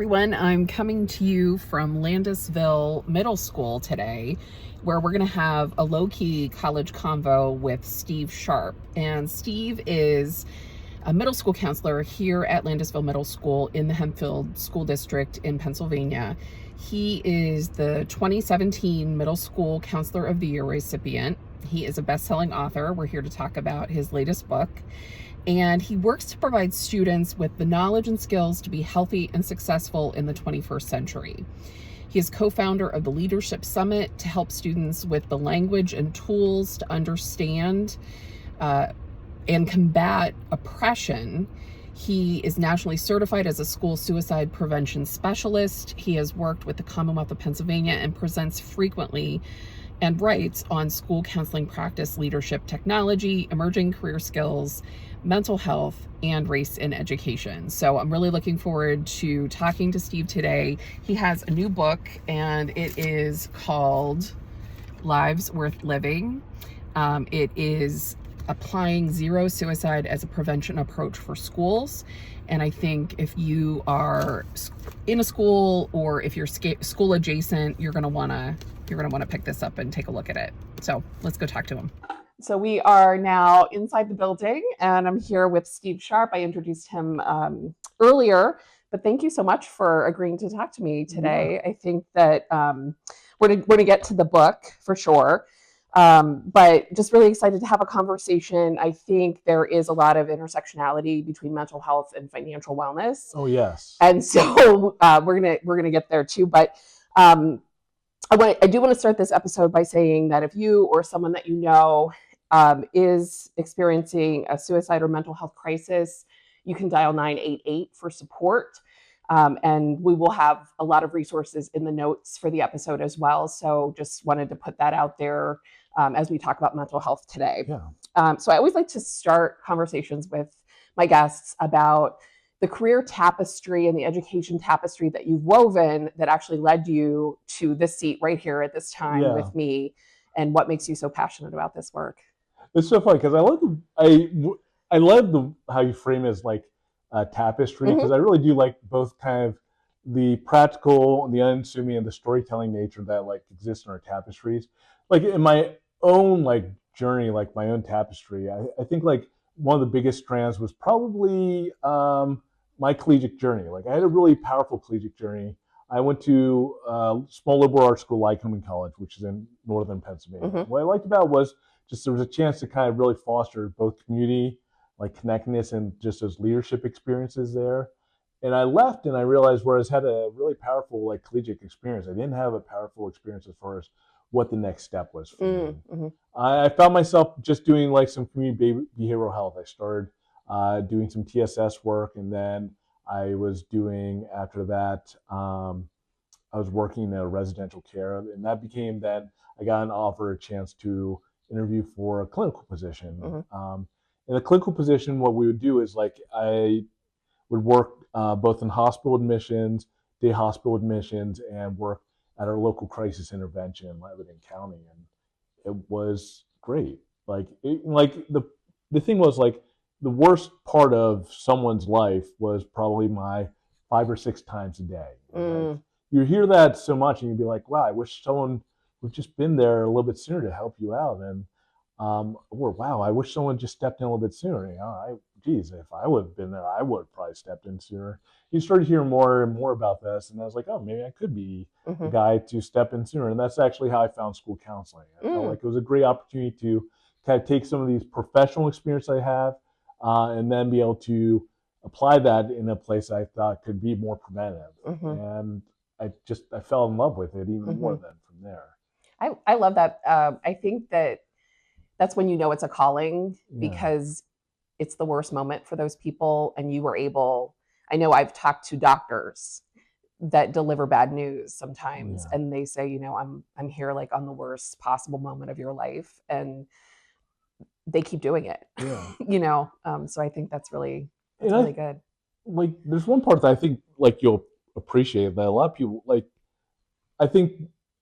everyone. I'm coming to you from Landisville Middle School today, where we're going to have a low-key college convo with Steve Sharp. And Steve is a middle school counselor here at Landisville Middle School in the Hempfield School District in Pennsylvania. He is the 2017 Middle School Counselor of the Year recipient. He is a best-selling author. We're here to talk about his latest book. And he works to provide students with the knowledge and skills to be healthy and successful in the 21st century. He is co-founder of the Leadership Summit to help students with the language and tools to understand and combat oppression. He is nationally certified as a school suicide prevention specialist. He has worked with the Commonwealth of Pennsylvania and presents frequently and writes on school counseling practice, leadership technology, emerging career skills, mental health, and race in education. So I'm really looking forward to talking to Steve today. He has a new book, and it is called Lives Worth Living. It is applying zero suicide as a prevention approach for schools. And I think if you are in a school or if you're school adjacent, you're going to want to pick this up and take a look at it. So let's go talk to him. So we are now inside the building, and I'm here with Steve Sharp. I introduced him earlier, but thank you so much for agreeing to talk to me today. Yeah. I think that we're going to get to the book for sure, but just really excited to have a conversation. I think there is a lot of intersectionality between mental health and financial wellness. Oh yes, and so we're gonna get there too, but. I do want to start this episode by saying that if you or someone that you know is experiencing a suicide or mental health crisis, you can dial 988 for support. And we will have a lot of resources in the notes for the episode as well. So just wanted to put that out there as we talk about mental health today. Yeah. So I always like to start conversations with my guests about the career tapestry and the education tapestry that you've woven that actually led you to this seat right here at this time with me, and what makes you so passionate about this work. It's so funny because I love how you frame it as like a tapestry, because I really do like both kind of the practical and the unassuming and the storytelling nature that like exists in our tapestries. Like in my own like journey, like my own tapestry, I think like one of the biggest strands was probably my collegiate journey. Like I had a really powerful collegiate journey. I went to a small liberal arts school, Lycoming College, which is in northern Pennsylvania. What I liked about it was just there was a chance to kind of really foster both community, like connectedness, and just those leadership experiences there. And I left and I realized whereas I had a really powerful like collegiate experience, I didn't have a powerful experience as far as what the next step was for me. I found myself just doing like some community behavioral health. I started doing some TSS work, and then I was doing, after that, I was working in a residential care, and that became that I got an offer, a chance to interview for a clinical position. In a clinical position, what we would do is like I would work both in hospital admissions, day hospital admissions, and work at our local crisis intervention in Lebanon County, and it was great. Like the thing was like the worst part of someone's life was probably my 5 or 6 times a day. Like, you hear that so much, and you'd be like, "Wow, I wish someone would just been there a little bit sooner to help you out." And or wow, I wish someone just stepped in a little bit sooner. You know, geez, if I would have been there, I would have probably stepped in sooner. You started hearing more and more about this, and I was like, oh, maybe I could be the guy to step in sooner. And that's actually how I found school counseling. I felt like it was a great opportunity to kind of take some of these professional experience I have and then be able to apply that in a place I thought could be more preventative. And I fell in love with it even more than from there. I love that. I think that's when you know it's a calling, because it's the worst moment for those people. And you were able, I know I've talked to doctors that deliver bad news sometimes, and they say, you know, I'm here like on the worst possible moment of your life, and they keep doing it. You know, so I think that's really good. Like there's one part that I think like you'll appreciate that a lot of people like, I think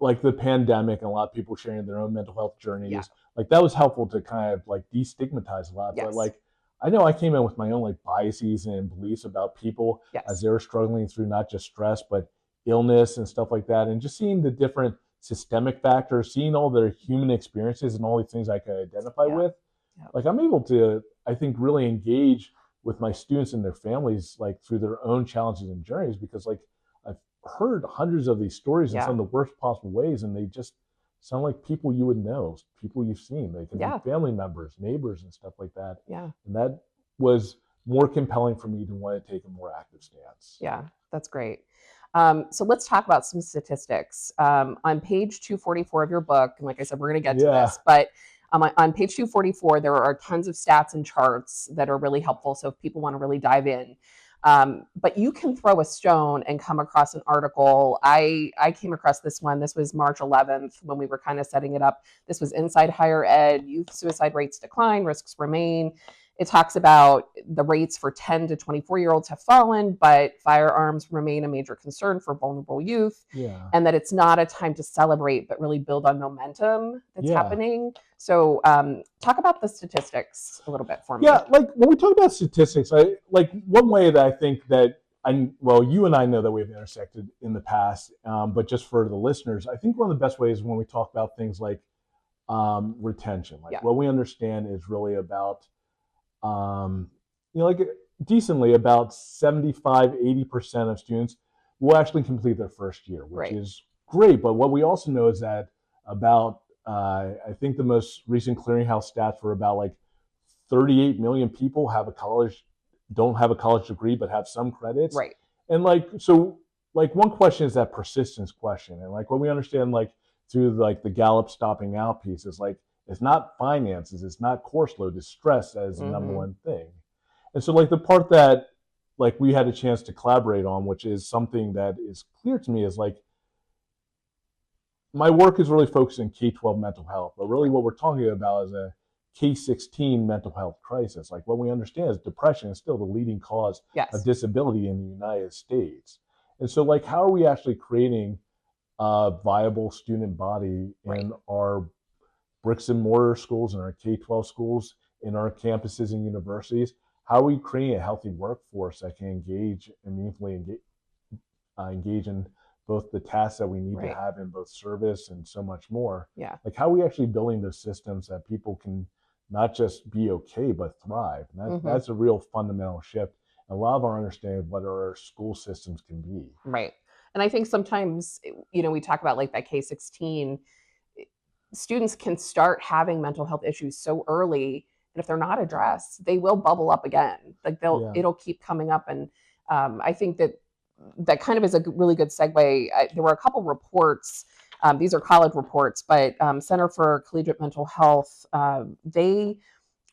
like the pandemic and a lot of people sharing their own mental health journeys, like that was helpful to kind of like destigmatize a lot. But like I know I came in with my own like biases and beliefs about people as Yes. they were struggling through not just stress, but illness and stuff like that. And just seeing the different systemic factors, seeing all their human experiences and all these things I could identify Yeah. with, Yeah. like I'm able to, I think, really engage with my students and their families, like through their own challenges and journeys, because like I've heard hundreds of these stories in Yeah. some of the worst possible ways, and they just sound like people you would know, people you've seen. They can be Yeah. family members, neighbors, and stuff like that. Yeah. And that was more compelling for me to want to take a more active stance. Yeah, that's great. So let's talk about some statistics. On page 244 of your book, and like I said, we're going to get to Yeah. this, but on page 244, there are tons of stats and charts that are really helpful. So if people want to really dive in, but you can throw a stone and come across an article. I came across this one. This was March 11th when we were kind of setting it up. This was Inside Higher Ed. Youth suicide rates decline, risks remain. It talks about the rates for 10 to 24-year-olds have fallen, but firearms remain a major concern for vulnerable youth. Yeah. And that it's not a time to celebrate, but really build on momentum that's happening. So talk about the statistics a little bit for me. Yeah, like when we talk about statistics, I like one way that I think that you and I know that we've intersected in the past, but just for the listeners, I think one of the best ways when we talk about things like retention, like what we understand is really about like decently about 75-80% of students will actually complete their first year, which is great. But what we also know is that about I think the most recent clearinghouse stats were about like 38 million people don't have a college degree but have some credits. Right. And like so like one question is that persistence question. And like what we understand like through like the Gallup stopping out piece is like it's not finances, it's not course load, it's stress as the number one thing. And so like the part that like we had a chance to collaborate on, which is something that is clear to me, is like my work is really focused on K-12 mental health, but really what we're talking about is a K-16 mental health crisis. Like what we understand is depression is still the leading cause of disability in the United States. And so like how are we actually creating a viable student body in our bricks and mortar schools, in our K-12 schools, in our campuses and universities? How are we creating a healthy workforce that can engage and meaningfully engage in both the tasks that we need to have in both service and so much more? Yeah. Like how are we actually building those systems that people can not just be okay, but thrive? And that's a real fundamental shift. A lot of our understanding of what our school systems can be. Right. And I think sometimes, we talk about like that K-16, students can start having mental health issues so early that if they're not addressed, they will bubble up again. Like it'll keep coming up. And I think that kind of is a really good segue. There were a couple reports. These are college reports, but Center for Collegiate Mental Health,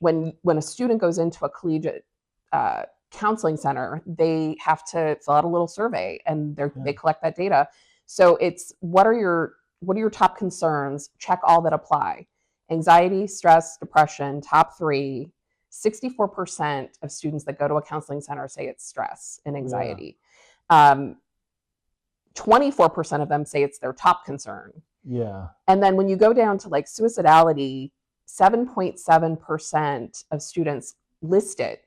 when a student goes into a collegiate counseling center, they have to fill out a little survey, and they collect that data. So it's what are your top concerns? Check all that apply. Anxiety, stress, depression, top 3. 64% of students that go to a counseling center say it's stress and anxiety. 24% of them say it's their top concern. Yeah. And then when you go down to like suicidality, 7.7% of students list it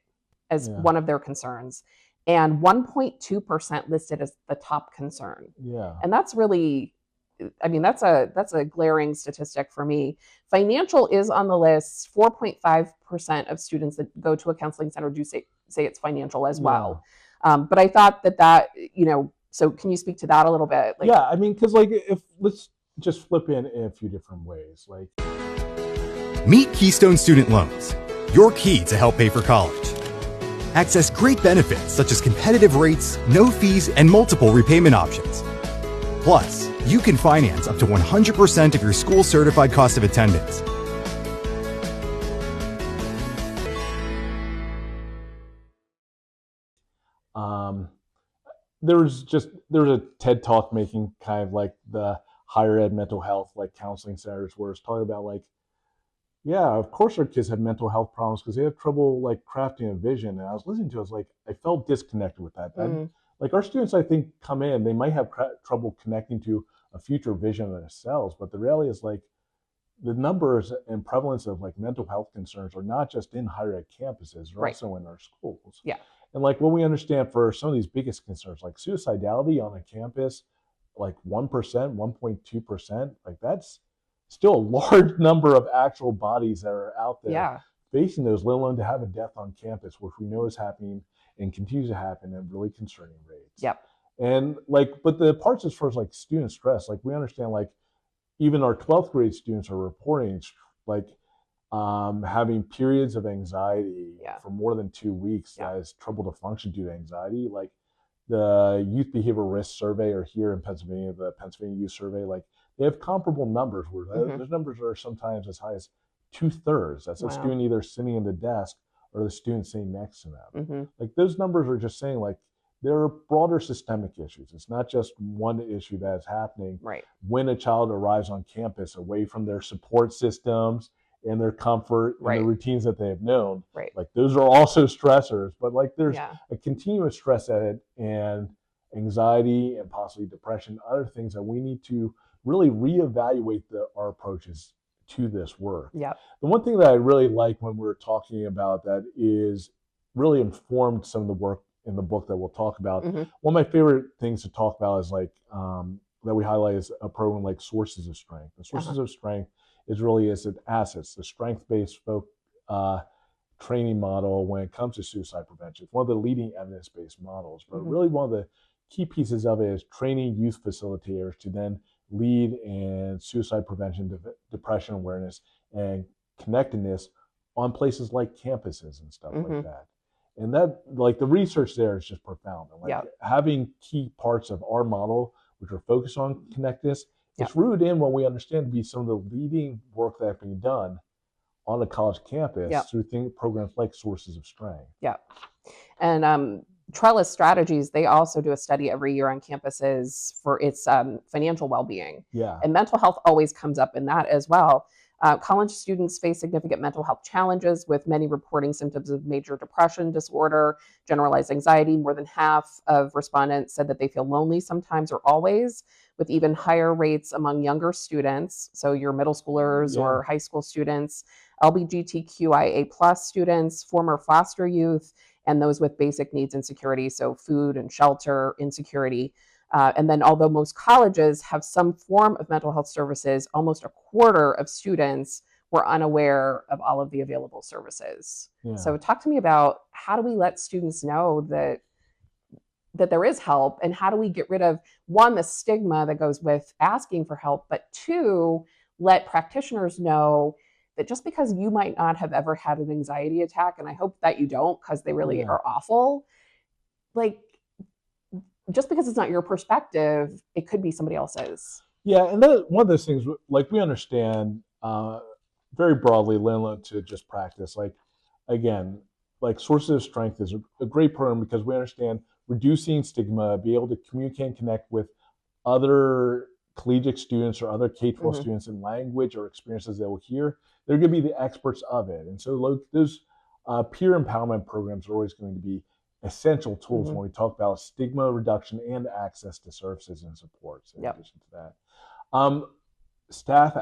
as one of their concerns, and 1.2% listed as the top concern. Yeah. And that's really, that's a glaring statistic for me. Financial is on the list. 4.5% of students that go to a counseling center do say it's financial as well. But I thought that so can you speak to that a little bit? Because like if let's just flip in a few different ways. Like meet Keystone Student Loans, your key to help pay for college. Access great benefits such as competitive rates, no fees, and multiple repayment options. Plus, you can finance up to 100% of your school certified cost of attendance. There's a TED talk making kind of like the higher ed mental health, like counseling centers, where it's talking about like, yeah, of course our kids have mental health problems because they have trouble like crafting a vision. And I was listening to it, I was like, I felt disconnected with that. Like our students, I think, come in, they might have trouble connecting to a future vision of themselves, but the reality is like, the numbers and prevalence of like mental health concerns are not just in higher ed campuses, they're Right. also in our schools. Yeah. And like what we understand for some of these biggest concerns, like suicidality on a campus, like 1%, 1.2%, like that's still a large number of actual bodies that are out there Yeah. facing those, let alone to have a death on campus, which we know is happening and continues to happen at really concerning rates. Yep. And like, but the parts as far as like student stress, like we understand like even our 12th grade students are reporting like having periods of anxiety for more than 2 weeks that is trouble to function due to anxiety. Like the Youth Behavioral Risk Survey, or here in Pennsylvania, the Pennsylvania Youth Survey, like they have comparable numbers where those numbers are sometimes as high as 2/3. That's a student either sitting in the desk or the student sitting next to them. Like those numbers are just saying like there are broader systemic issues. It's not just one issue that is happening when a child arrives on campus away from their support systems and their comfort and the routines that they have known. Like those are also stressors, but like there's a continuous stress at it, and anxiety and possibly depression, other things that we need to really reevaluate our approaches to this work. Yeah. The one thing that I really like when we're talking about that is really informed some of the work in the book that we'll talk about. One of my favorite things to talk about is like that we highlight is a program like Sources of Strength. The Sources of Strength is really as an assets, the strength-based training model when it comes to suicide prevention. It's one of the leading evidence-based models, but really one of the key pieces of it is training youth facilitators to then lead in suicide prevention, depression awareness, and connectedness on places like campuses and stuff like that. And that, like the research there is just profound. And like having key parts of our model, which are focused on connectedness, it's rooted in what we understand to be some of the leading work that's being done on a college campus through programs like Sources of Strength. Yeah. And Trellis Strategies, they also do a study every year on campuses for its financial well-being. Yeah. And mental health always comes up in that as well. College students face significant mental health challenges, with many reporting symptoms of major depression disorder, generalized anxiety. More than half of respondents said that they feel lonely sometimes or always, with even higher rates among younger students. So your middle schoolers or high school students, LGBTQIA+ students, former foster youth, and those with basic needs insecurity, so food and shelter insecurity. And then although most colleges have some form of mental health services, almost a quarter of students were unaware of all of the available services. Yeah. So talk to me about, how do we let students know that there is help, and how do we get rid of, one, the stigma that goes with asking for help, but two, let practitioners know that just because you might not have ever had an anxiety attack, and I hope that you don't, because they really are awful, like, just because it's not your perspective, it could be somebody else's. Yeah, and one of those things, like we understand very broadly, let alone to just practice. Like, again, like Sources of Strength is a great program because we understand reducing stigma, be able to communicate and connect with other collegiate students or other K-12 students in language or experiences they will hear. They're going to be the experts of it. And so those peer empowerment programs are always going to be essential tools when we talk about stigma reduction and access to services and supports. In addition to that, staff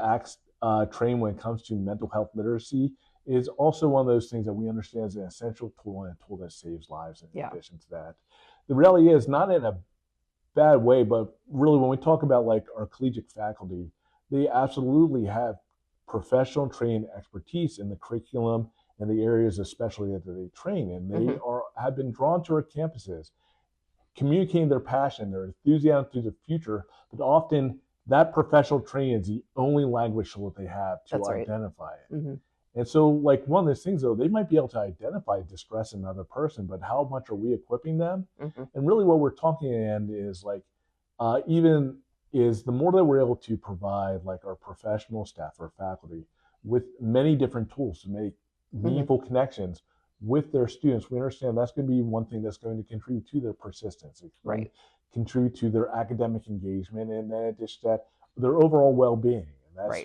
training when it comes to mental health literacy is also one of those things that we understand is an essential tool, and a tool that saves lives. In addition to that, the reality is, not in a bad way, but really when we talk about like our collegiate faculty, they absolutely have professional training expertise in the curriculum and the areas especially that they train in. They have been drawn to our campuses, communicating their passion, their enthusiasm through the future, but often that professional training is the only language that they have to identify it. And so, like, one of those things, though, they might be able to identify distress in another person, but how much are we equipping them? And really what we're talking in is like, the more that we're able to provide like our professional staff or faculty with many different tools to make meaningful connections with their students, we understand that's going to be one thing that's going to contribute to their persistence, contribute to their academic engagement, and then in addition to that, their overall well-being. And that's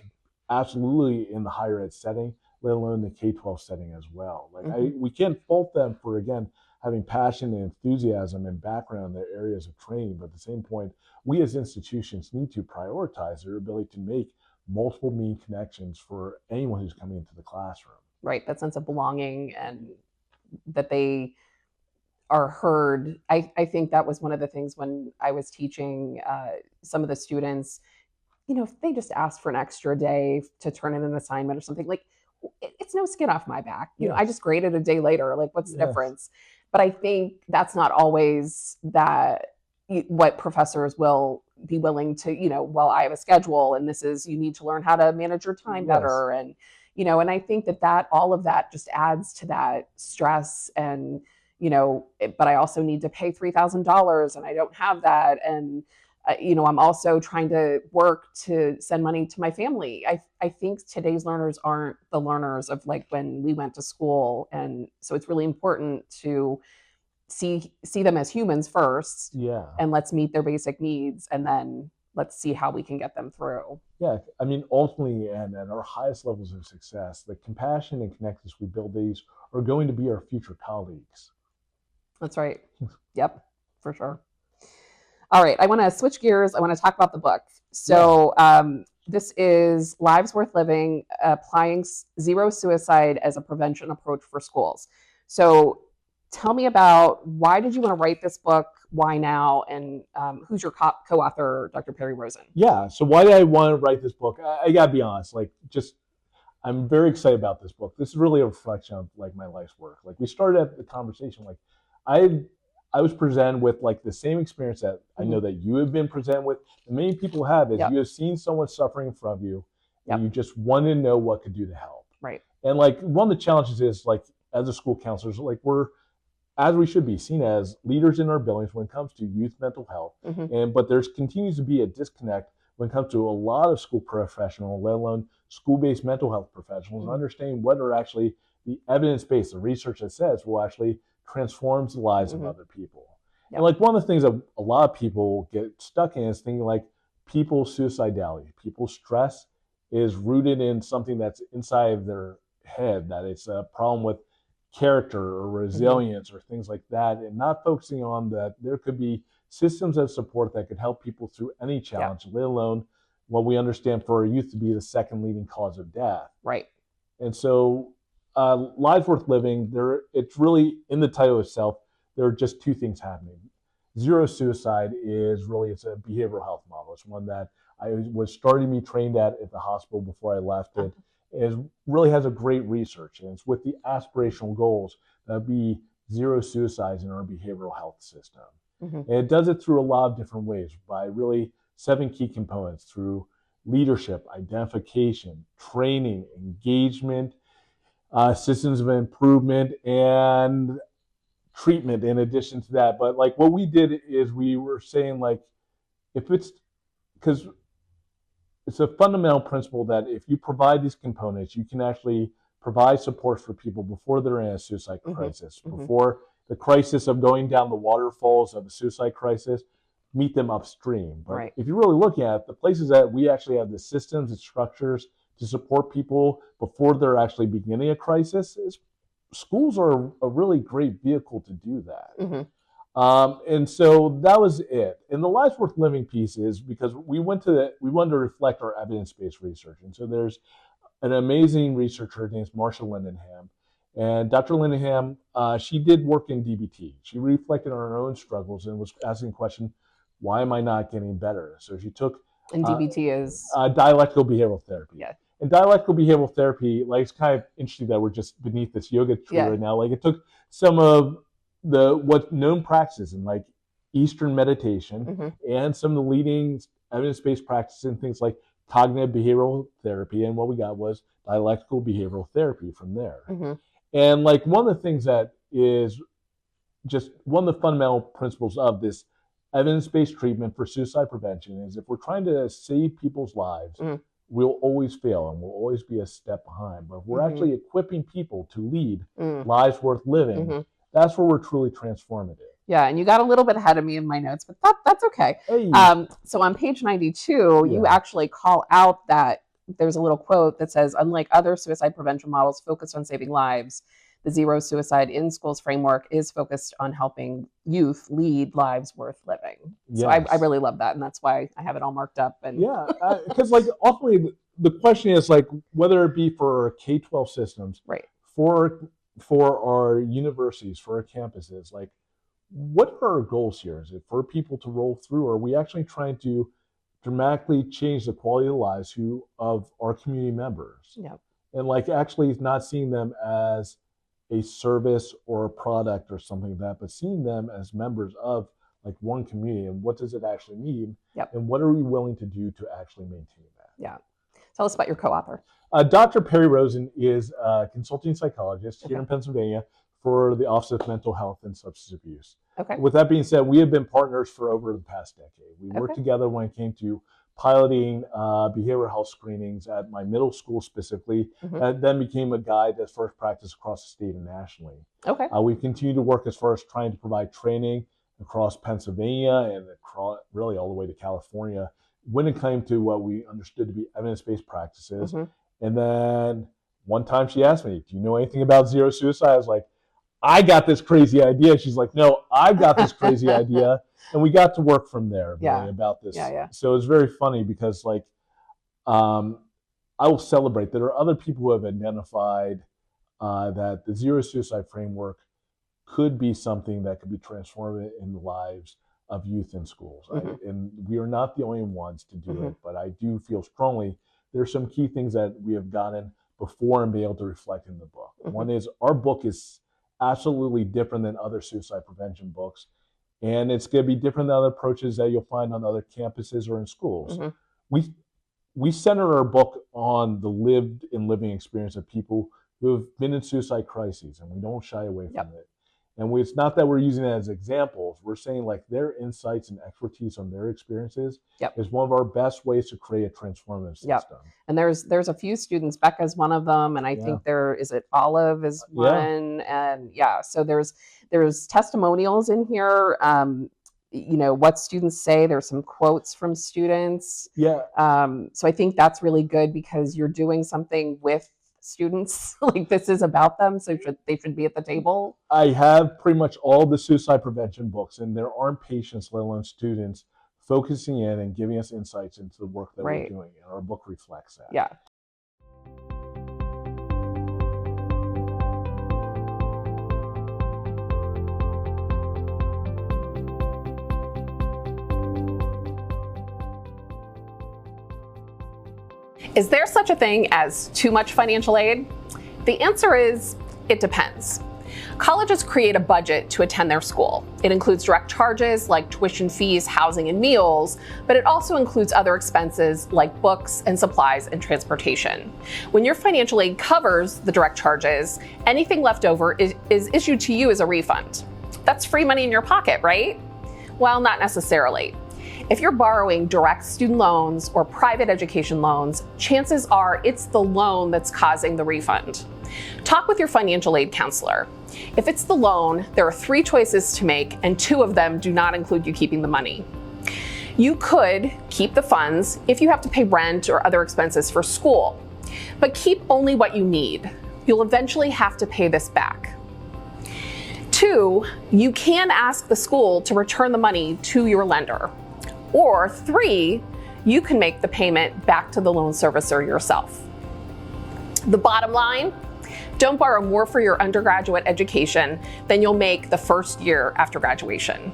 absolutely in the higher ed setting, let alone the K-12 setting as well. Like we can't fault them for, again, having passion and enthusiasm and background in their areas of training, but at the same point, we as institutions need to prioritize their ability to make multiple mean connections for anyone who's coming into the classroom. Right. That sense of belonging and that they are heard. I think that was one of the things when I was teaching some of the students, if they just asked for an extra day to turn in an assignment or something, like it's no skin off my back. Yes. I just graded a day later. Like, what's the Yes. difference? But I think that's not always what professors will be willing to, well, I have a schedule and you need to learn how to manage your time better. And, and I think that all of that just adds to that stress and, but I also need to pay $3,000 and I don't have that. And, I'm also trying to work to send money to my family. I think today's learners aren't the learners of like when we went to school. And so it's really important to see them as humans first. Yeah. And let's meet their basic needs. And then let's see how we can get them through. Yeah. I mean, ultimately, and at our highest levels of success, the compassion and connections we build these are going to be our future colleagues. That's right. Yep, for sure. All right, I want to switch gears. I want to talk about the book. So this is Lives Worth Living, Applying Zero Suicide as a Prevention Approach for Schools. So tell me about why did you want to write this book, why now, and who's your co-author, Dr. Perry Rosen? Yeah, so why did I want to write this book? I got to be honest, I'm very excited about this book. This is really a reflection of my life's work. We started at the conversation, I was presented with the same experience that I know that you have been presented with, and many people have, is you have seen someone suffering in front of you, and you just want to know what could do to help. Right. And one of the challenges is as a school counselors, we're, as we should be, seen as leaders in our buildings when it comes to youth mental health. But there continues to be a disconnect when it comes to a lot of school professionals, let alone school-based mental health professionals, understanding what are actually the evidence-based, the research that says will actually transforms the lives of other people. Yep. And one of the things that a lot of people get stuck in is thinking people's suicidality, people's stress is rooted in something that's inside of their head, that it's a problem with character or resilience or things like that, and not focusing on that there could be systems of support that could help people through any challenge, let alone what we understand for our youth to be the second leading cause of death. Right. And so Lives Worth Living, it's really in the title itself, there are just two things happening. Zero suicide it's a behavioral health model. It's one that I was starting to be trained at the hospital before I left it. It really has a great research, and it's with the aspirational goals that be zero suicides in our behavioral health system. And it does it through a lot of different ways by really 7 key components through leadership, identification, training, engagement, systems of improvement, and treatment in addition to that. But what we did is we were saying because it's a fundamental principle that if you provide these components, you can actually provide support for people before they're in a suicide crisis, before the crisis of going down the waterfalls of a suicide crisis, meet them upstream. But if you're really looking at it, the places that we actually have the systems and structures to support people before they're actually beginning a crisis, schools are a really great vehicle to do that. And so that was it. And the Lives Worth Living piece is because we wanted to reflect our evidence-based research. And so there's an amazing researcher, her name is Marsha Lindenham. And Dr. Lindenham, she did work in DBT. She reflected on her own struggles and was asking the question, why am I not getting better? So she took... And DBT is? Dialectical behavioral therapy. Yeah. And dialectical behavioral therapy, it's kind of interesting that we're just beneath this yoga tree right now. It took some of what's known practices in Eastern meditation and some of the leading evidence-based practices in things like cognitive behavioral therapy, and what we got was dialectical behavioral therapy from there. And one of the things that is just one of the fundamental principles of this evidence-based treatment for suicide prevention is if we're trying to save people's lives, we'll always fail and we'll always be a step behind. But if we're actually equipping people to lead lives worth living, that's where we're truly transformative. Yeah, and you got a little bit ahead of me in my notes, but that's okay. Hey. So on page 92, you actually call out that there's a little quote that says, unlike other suicide prevention models focused on saving lives, the Zero Suicide in Schools framework is focused on helping youth lead lives worth living. So I really love that, and that's why I have it all marked up. And because ultimately, the question is like whether it be for K-12 systems, Right. for our universities, for our campuses, like what are our goals here? Is it for people to roll through, or are we actually trying to dramatically change the quality of lives of our community members? Yeah. And like actually not seeing them as a service or a product or something like that, but seeing them as members of like one community, and what does it actually mean? Yep. And what are we willing to do to actually maintain that? Yeah. Tell us about your co-author. Dr. Perry Rosen is a consulting psychologist here Okay. in Pennsylvania for the Office of Mental Health and Substance Abuse. Okay. With that being said, we have been partners for over the past decade. We worked Okay. together when it came to piloting behavioral health screenings at my middle school specifically, and then became a guide that's first practiced across the state and nationally. Okay. We've continued to work as far as trying to provide training across Pennsylvania and across, really all the way to California when it came to what we understood to be evidence-based practices. And then one time she asked me, do you know anything about zero suicide? I was like, I got this crazy idea. She's like, no, I've got this crazy idea. And we got to work from there really about this. So it's very funny because like, I will celebrate that there are other people who have identified that the zero suicide framework could be something that could be transformative in the lives of youth in schools. And we are not the only ones to do it, but I do feel strongly there's some key things that we have gotten before and be able to reflect in the book. One is our book is absolutely different than other suicide prevention books, and it's going to be different than other approaches that you'll find on other campuses or in schools. We center our book on the lived and living experience of people who have been in suicide crises, and we don't shy away from it. And it's not that we're using it as examples. We're saying like their insights and expertise on their experiences is one of our best ways to create a transformative system. And there's a few students, Becca's one of them, and I think there is Olive is one, and so there's testimonials in here. You know what students say. There's some quotes from students. So I think that's really good because you're doing something with students. Like this is about them, so they should be at the table. I have pretty much all the suicide prevention books, and there aren't patients, let alone students, focusing in and giving us insights into the work that we're doing, and our book reflects that. Is there such a thing as too much financial aid? The answer is, it depends. Colleges create a budget to attend their school. It includes direct charges like tuition fees, housing, and meals, but it also includes other expenses like books and supplies and transportation. When your financial aid covers the direct charges, anything left over is issued to you as a refund. That's free money in your pocket, right? Well, not necessarily. If you're borrowing direct student loans or private education loans, chances are it's the loan that's causing the refund. Talk with your financial aid counselor. If it's the loan, there are 3 choices to make, and 2 of them do not include you keeping the money. You could keep the funds if you have to pay rent or other expenses for school, but keep only what you need. You'll eventually have to pay this back. 2, you can ask the school to return the money to your lender. Or 3, you can make the payment back to the loan servicer yourself. The bottom line, don't borrow more for your undergraduate education than you'll make the first year after graduation.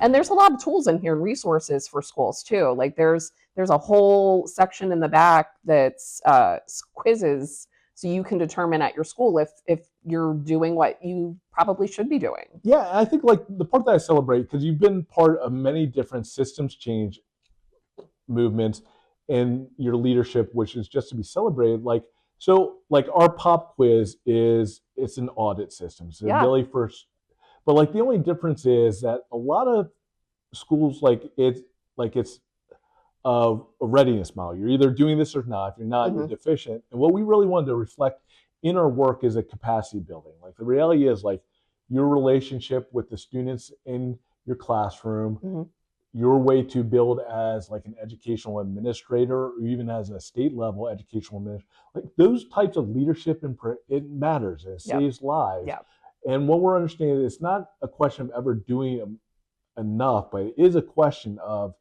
And there's a lot of tools in here and resources for schools too. Like there's a whole section in the back that's quizzes, so you can determine at your school if you're doing what you probably should be doing. Yeah, I think like the part that I celebrate, because you've been part of many different systems change movements and your leadership, which is just to be celebrated. Like, so like our pop quiz it's an audit system. So really first, but like the only difference is that a lot of schools it's a readiness model. You're either doing this or not. If you're not, you're deficient. And what we really wanted to reflect in our work is a capacity building. Like the reality is like your relationship with the students in your classroom, your way to build as like an educational administrator or even as a state level educational administrator, like those types of leadership, it matters. It saves lives. And what we're understanding is it's not a question of ever doing enough, but it is a question of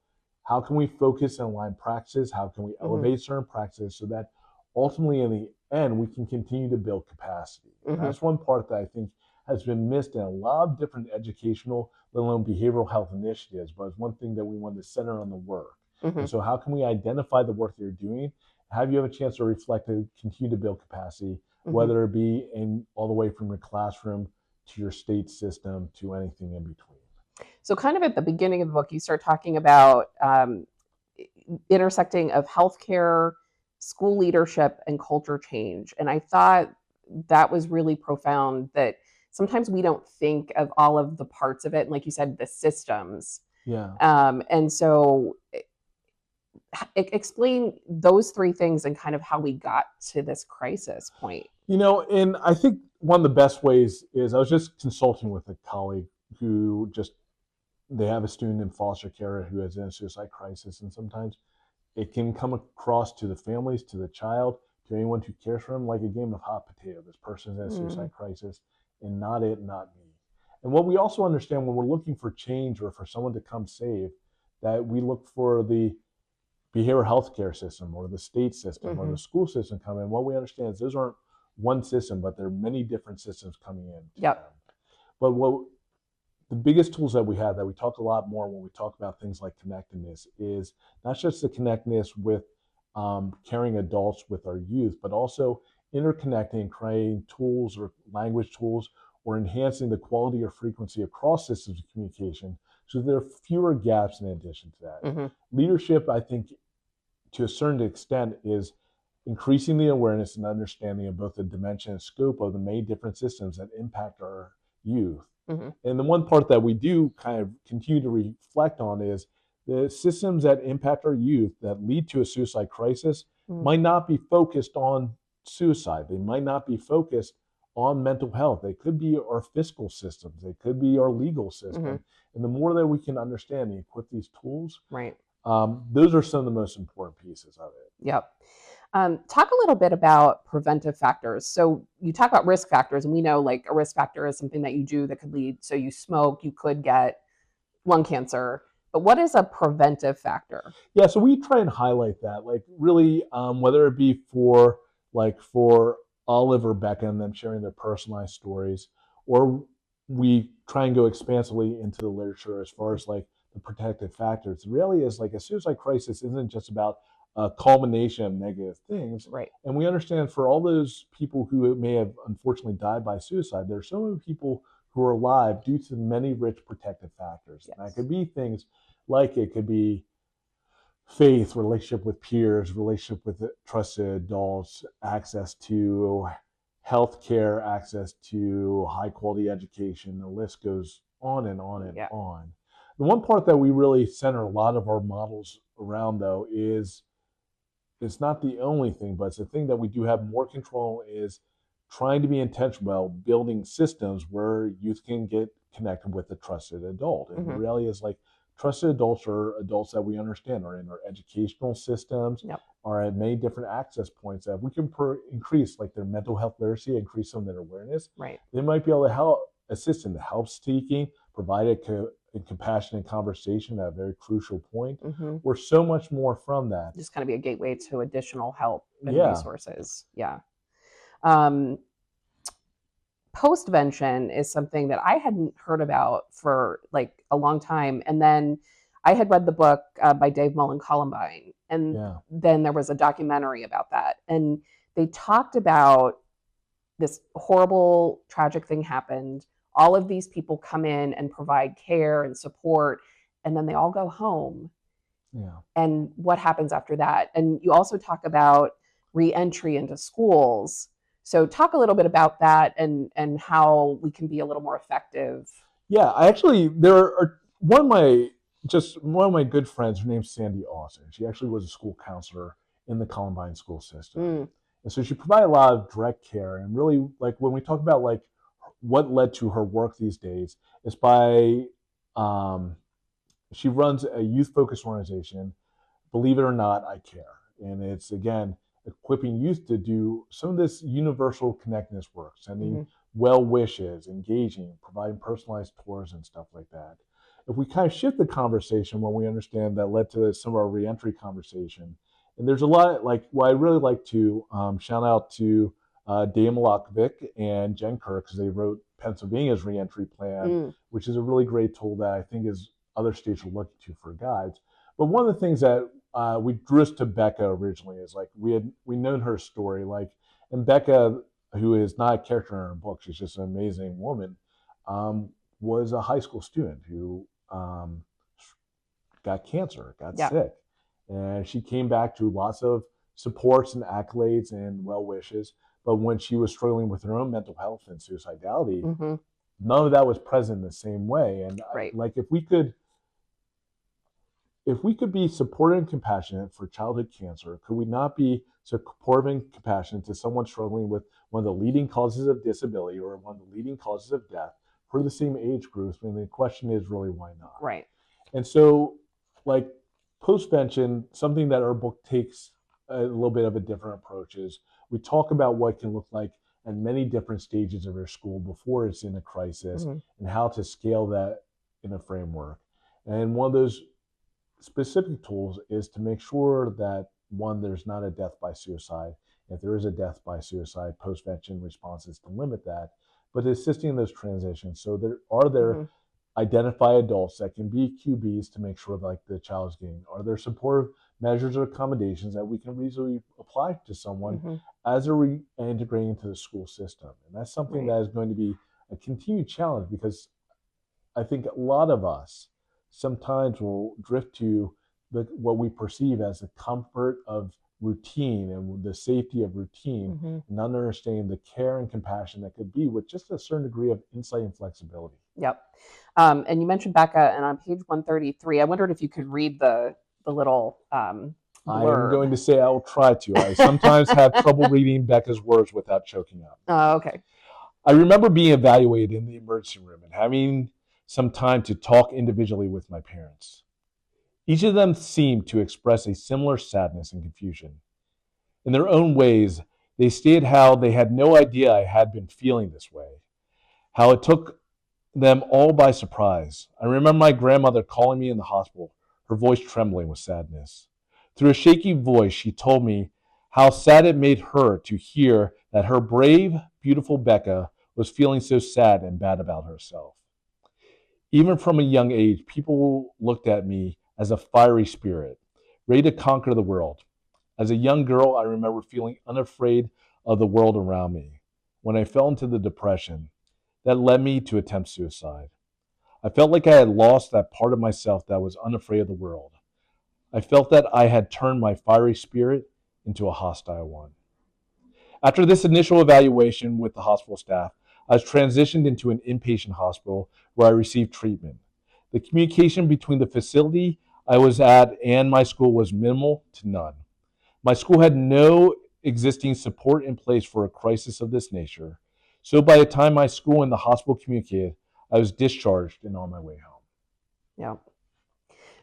how can we focus and align practices? How can we elevate certain practices so that ultimately in the end we can continue to build capacity? And that's one part that I think has been missed in a lot of different educational, let alone behavioral health initiatives, but it's one thing that we want to center on the work. And so how can we identify the work that you're doing, have you have a chance to reflect and continue to build capacity, whether it be in all the way from your classroom to your state system to anything in between. So kind of at the beginning of the book, you start talking about intersecting of healthcare, school leadership, and culture change. And I thought that was really profound, that sometimes we don't think of all of the parts of it. And like you said, the systems. Yeah. And so explain those three things and kind of how we got to this crisis point. And I think one of the best ways is I was just consulting with a colleague who they have a student in foster care who has a suicide crisis, and sometimes it can come across to the families, to the child, to anyone who cares for them, like a game of hot potato. This person's in a suicide crisis, and not it, not me. And what we also understand when we're looking for change or for someone to come save, that we look for the behavioral health care system or the state system or the school system come in. What we understand is those aren't one system, but there are many different systems coming in. Yep. But the biggest tools that we have that we talk a lot more when we talk about things like connectedness is not just the connectedness with caring adults with our youth, but also interconnecting, creating tools or language tools or enhancing the quality or frequency across systems of communication so there are fewer gaps in addition to that. Leadership, I think, to a certain extent, is increasing the awareness and understanding of both the dimension and scope of the many different systems that impact our youth. And the one part that we do kind of continue to reflect on is the systems that impact our youth that lead to a suicide crisis might not be focused on suicide. They might not be focused on mental health. They could be our fiscal systems. They could be our legal system. And the more that we can understand and equip these tools, those are some of the most important pieces of it. Yep. Talk a little bit about preventive factors. So you talk about risk factors, and we know like a risk factor is something that you do that could lead, so you smoke, you could get lung cancer. But what is a preventive factor? Yeah, so we try and highlight that, like really, whether it be for Olive or Becca and them sharing their personalized stories, or we try and go expansively into the literature as far as like the protective factors. The reality is like a suicide crisis isn't just about a culmination of negative things. Right. And we understand for all those people who may have unfortunately died by suicide, there are so many people who are alive due to many rich protective factors. Yes. And that could be things like it could be faith, relationship with peers, relationship with trusted adults, access to healthcare, access to high quality education. The list goes on and on and on. The one part that we really center a lot of our models around, though, is it's not the only thing, but it's the thing that we do have more control is trying to be intentional about building systems where youth can get connected with a trusted adult. And the reality is like trusted adults are adults that we understand are in our educational systems, are at many different access points that we can increase like their mental health literacy, increase some of their awareness. Right. They might be able to help assist in the help seeking, provide a compassionate conversation at a very crucial point. We're so much more from that. Just kind of be a gateway to additional help and resources. Postvention is something that I hadn't heard about for like a long time. And then I had read the book by Dave Mullen, Columbine. And then there was a documentary about that. And they talked about this horrible, tragic thing happened. All of these people come in and provide care and support, and then they all go home. And what happens after that? And you also talk about re-entry into schools. So talk a little bit about that and how we can be a little more effective. Yeah, I actually, there are one of my good friends, her name's Sandy Austin. She actually was a school counselor in the Columbine school system. And so she provided a lot of direct care. And really, like when we talk about like what led to her work these days, is by, she runs a youth-focused organization, Believe It or Not, I Care. And it's, again, equipping youth to do some of this universal connectedness work, sending well wishes, engaging, providing personalized tours and stuff like that. if we kind of shift the conversation when we understand that led to some of our reentry conversation, and there's a lot like what I really like to shout out to Dave Malakovic and Jen Kirk because they wrote Pennsylvania's reentry plan, which is a really great tool that I think is other states are looking to for guides. But one of the things that we drew us to Becca originally is like we known her story, like, and Becca, who is not a character in her book, she's just an amazing woman, was a high school student who got cancer, got sick, and she came back to lots of supports and accolades and well wishes. But when she was struggling with her own mental health and suicidality, none of that was present in the same way. And like if we could be supportive and compassionate for childhood cancer, could we not be supportive and compassionate to someone struggling with one of the leading causes of disability or one of the leading causes of death for the same age groups? I mean, the question is really why not? Right. And so, like postvention, something that our book takes a little bit of a different approach is we talk about what it can look like at many different stages of your school before it's in a crisis and how to scale that in a framework. And one of those specific tools is to make sure that, one, there's not a death by suicide. If there is a death by suicide, postvention responses to limit that, but assisting in those transitions. So there identify adults that can be QBs to make sure like the child's getting, are there supportive measures or accommodations that we can reasonably apply to someone as they're reintegrating into the school system? And that's something that is going to be a continued challenge because I think a lot of us sometimes will drift to what we perceive as the comfort of routine and the safety of routine and not understanding the care and compassion that could be with just a certain degree of insight and flexibility. Yep. And you mentioned Becca, and on page 133, I wondered if you could read the little blurb. I am going to say I will try to. I sometimes have trouble reading Becca's words without choking up. Oh, okay. I remember being evaluated in the emergency room and having some time to talk individually with my parents. Each of them seemed to express a similar sadness and confusion. In their own ways, they stated how they had no idea I had been feeling this way, how it took them all by surprise. I remember my grandmother calling me in the hospital, her voice trembling with sadness. Through a shaky voice, she told me how sad it made her to hear that her brave, beautiful Becca was feeling so sad and bad about herself. Even from a young age, people looked at me as a fiery spirit, ready to conquer the world. As a young girl, I remember feeling unafraid of the world around me. When I fell into the depression, that led me to attempt suicide. I felt like I had lost that part of myself that was unafraid of the world. I felt that I had turned my fiery spirit into a hostile one. After this initial evaluation with the hospital staff, I was transitioned into an inpatient hospital where I received treatment. The communication between the facility I was at and my school was minimal to none. My school had no existing support in place for a crisis of this nature. So by the time my school and the hospital communicated, I was discharged and on my way home. Yeah.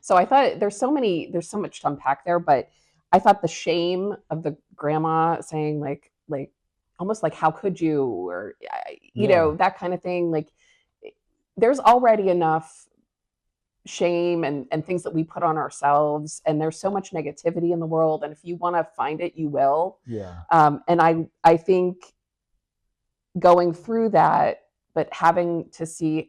So I thought there's so much to unpack there, but I thought the shame of the grandma saying like almost like, how could you, or, you know, that kind of thing. Like there's already enough shame and things that we put on ourselves, and there's so much negativity in the world. And if you want to find it, you will. Yeah. And I think going through that, but having to see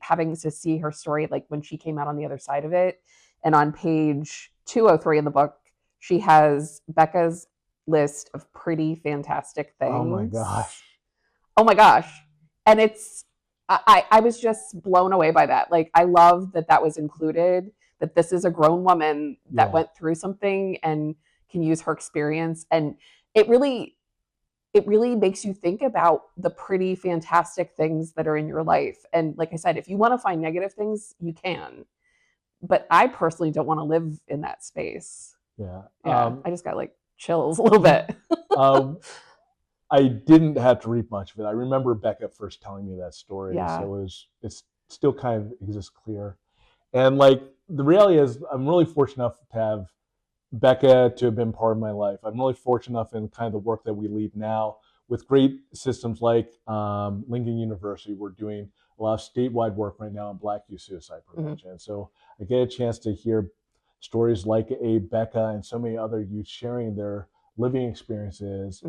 her story, like when she came out on the other side of it. And on page 203 in the book, she has Becca's list of pretty fantastic things. Oh my gosh. Oh my gosh. And I was just blown away by that. Like, I love that was included, that this is a grown woman that went through something and can use her experience. And it really makes you think about the pretty fantastic things that are in your life. And like I said, if you want to find negative things, you can. But I personally don't want to live in that space. Yeah. I just got like chills a little bit. I didn't have to read much of it. I remember Becca first telling me that story. Yeah. So it's still kind of exists clear. And like the reality is I'm really fortunate enough to have Becca to have been part of my life. I'm really fortunate enough in kind of the work that we lead now with great systems like Lincoln University. We're doing a lot of statewide work right now on Black youth suicide prevention. And so I get a chance to hear stories like Becca and so many other youth sharing their living experiences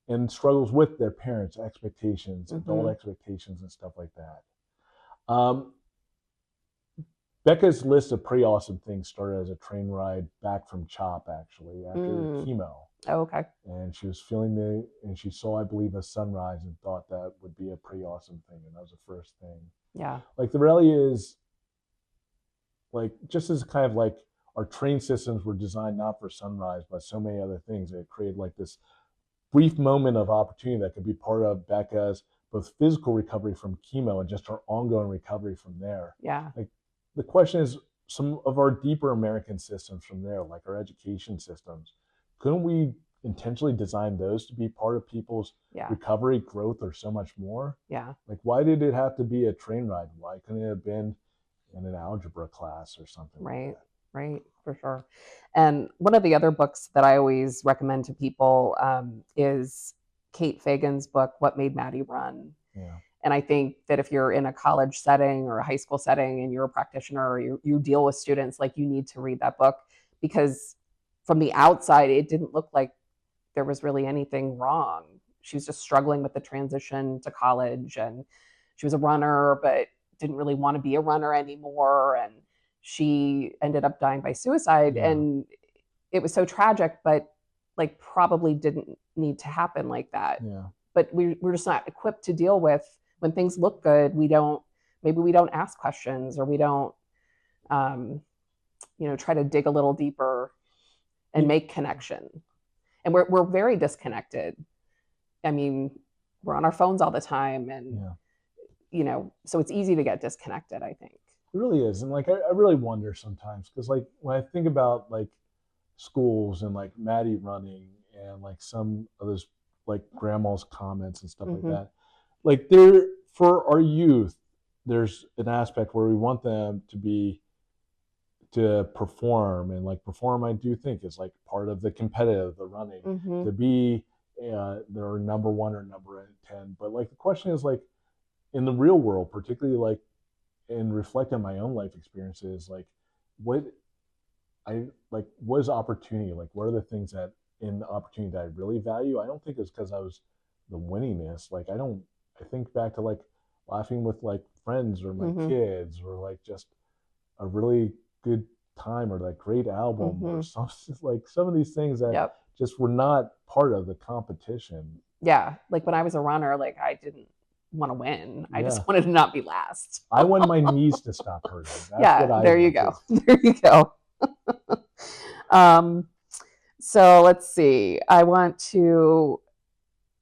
and struggles with their parents' expectations, adult expectations, and stuff like that. Becca's list of pretty awesome things started as a train ride back from CHOP, actually, after chemo. Oh, okay. And she was feeling me, and she saw, I believe, a sunrise and thought that would be a pretty awesome thing. And that was the first thing. Yeah. Like, the reality is, like, just as kind of like our train systems were designed not for sunrise, but so many other things, it created like this brief moment of opportunity that could be part of Becca's both physical recovery from chemo and just her ongoing recovery from there. Yeah. Like, the question is, some of our deeper American systems from there, like our education systems, couldn't we intentionally design those to be part of people's recovery, growth, or so much more? Yeah. Like, why did it have to be a train ride? Why couldn't it have been in an algebra class or something? Right. Like that? Right, for sure. And one of the other books that I always recommend to people is Kate Fagan's book, What Made Maddy Run? Yeah. And I think that if you're in a college setting or a high school setting and you're a practitioner or you deal with students, like, you need to read that book, because from the outside, it didn't look like there was really anything wrong. She was just struggling with the transition to college, and she was a runner, but didn't really want to be a runner anymore. And she ended up dying by suicide. And it was so tragic, but like, probably didn't need to happen like that. But we're just not equipped to deal with when things look good. Maybe we don't ask questions, or we don't, try to dig a little deeper and make connection. And we're very disconnected. I mean, we're on our phones all the time, and so it's easy to get disconnected, I think. It really is. And like, I really wonder sometimes, because like, when I think about like schools and like Maddy running and like some of those like grandma's comments and stuff like that, like, for our youth, there's an aspect where we want them to perform, and like, perform, I do think, is like part of the competitive, the running, to be their number 1 or number 10. But like, the question is, like, in the real world, particularly like in reflecting on my own life experiences, like, what is opportunity? Like, what are the things that in the opportunity that I really value? I don't think it's because I was the winningness. Like, I think back to like laughing with like friends or my kids, or like just a really good time, or like great album, or something, like some of these things that just were not part of the competition. Yeah. Like, when I was a runner, like, I didn't want to win. I just wanted to not be last. I wanted my knees to stop hurting. That's what there you go. There you go. So let's see. I want to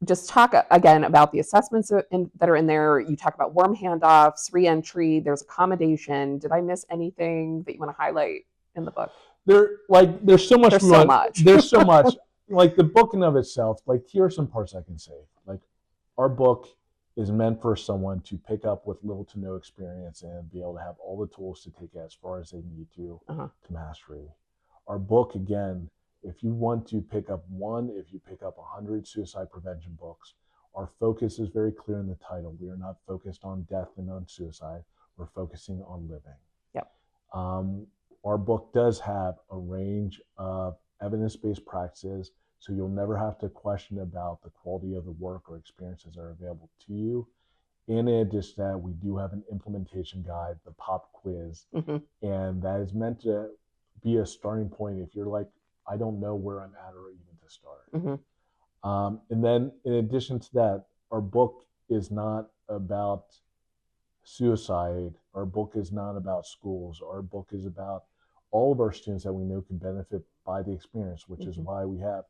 just talk again about the assessments that are in there. You talk about warm handoffs, reentry, there's accommodation. Did I miss anything that you want to highlight in the book? There's so much. There's so much. Like, the book in of itself, like, here are some parts I can say. Like, our book is meant for someone to pick up with little to no experience and be able to have all the tools to take it as far as they need to mastery. Our book, again, if you want to pick up one, if you pick up 100 suicide prevention books, our focus is very clear in the title. We are not focused on death and on suicide. We're focusing on living. Yep. Our book does have a range of evidence-based practices, so you'll never have to question about the quality of the work or experiences that are available to you. In addition to that, we do have an implementation guide, the pop quiz, and that is meant to be a starting point if you're like, I don't know where I'm at or even to start. And then in addition to that, our book is not about suicide. Our book is not about schools. Our book is about all of our students that we know can benefit by the experience, which is why we have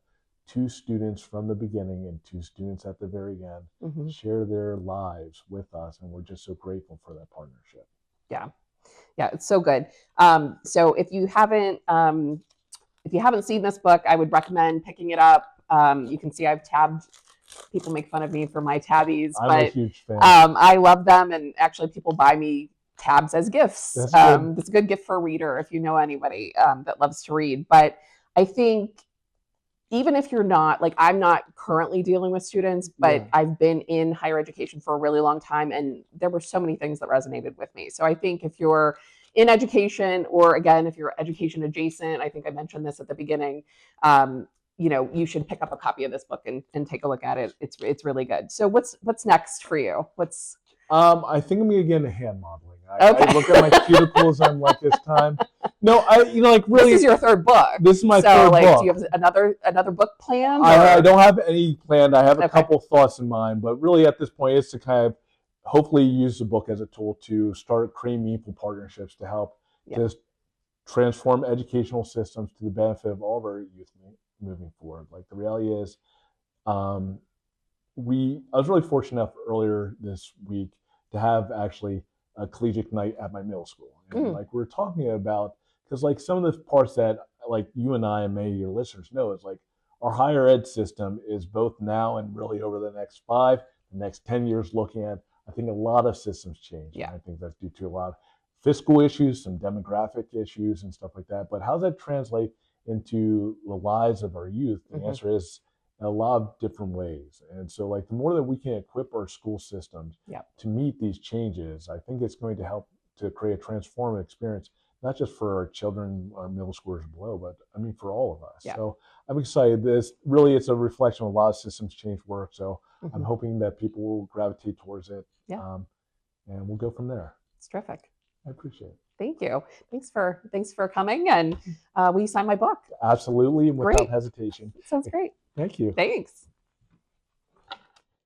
2 students from the beginning and 2 students at the very end share their lives with us. And we're just so grateful for that partnership. Yeah, it's so good. So if you haven't seen this book, I would recommend picking it up. You can see I've tabbed. People make fun of me for my tabbies, I'm a huge fan. I love them, and actually people buy me tabs as gifts. It's a good gift for a reader if you know anybody that loves to read. But I think, even if you're not, like, I'm not currently dealing with students, but Yeah. I've been in higher education for a really long time, and there were so many things that resonated with me. So I think if you're in education, or again, if you're education adjacent, I think I mentioned this at the beginning, you should pick up a copy of this book and take a look at it. It's really good. So what's next for you? I think I'm gonna get into hand modeling. Okay. I look at my cuticles. I'm like, it's time. No, really. This is your third book. This is my third book. Do you have another book planned? I don't have any planned. I have a Okay. couple thoughts in mind, but really at this point, it's to kind of hopefully use the book as a tool to start creating meaningful partnerships to help just transform educational systems to the benefit of all of our youth moving forward. Like, the reality is, I was really fortunate enough earlier this week to have actually a collegiate night at my middle school. And like, we're talking about, because like some of the parts that like you and I and many of your listeners know is like our higher ed system is both now and really over the next 10 years looking at, I think, a lot of systems change. Yeah. And I think that's due to a lot of fiscal issues, some demographic issues and stuff like that. But how does that translate into the lives of our youth? The answer is in a lot of different ways. And so like, the more that we can equip our school systems to meet these changes, I think it's going to help to create a transformative experience, not just for our children, our middle schoolers below, but I mean for all of us. So I'm excited. It's a reflection of a lot of systems change work. So I'm hoping that people will gravitate towards it. And we'll go from there. It's terrific. I appreciate it. Thank you. Thanks for coming, and will you sign my book? Absolutely, and without hesitation. Sounds great. Thank you. Thanks.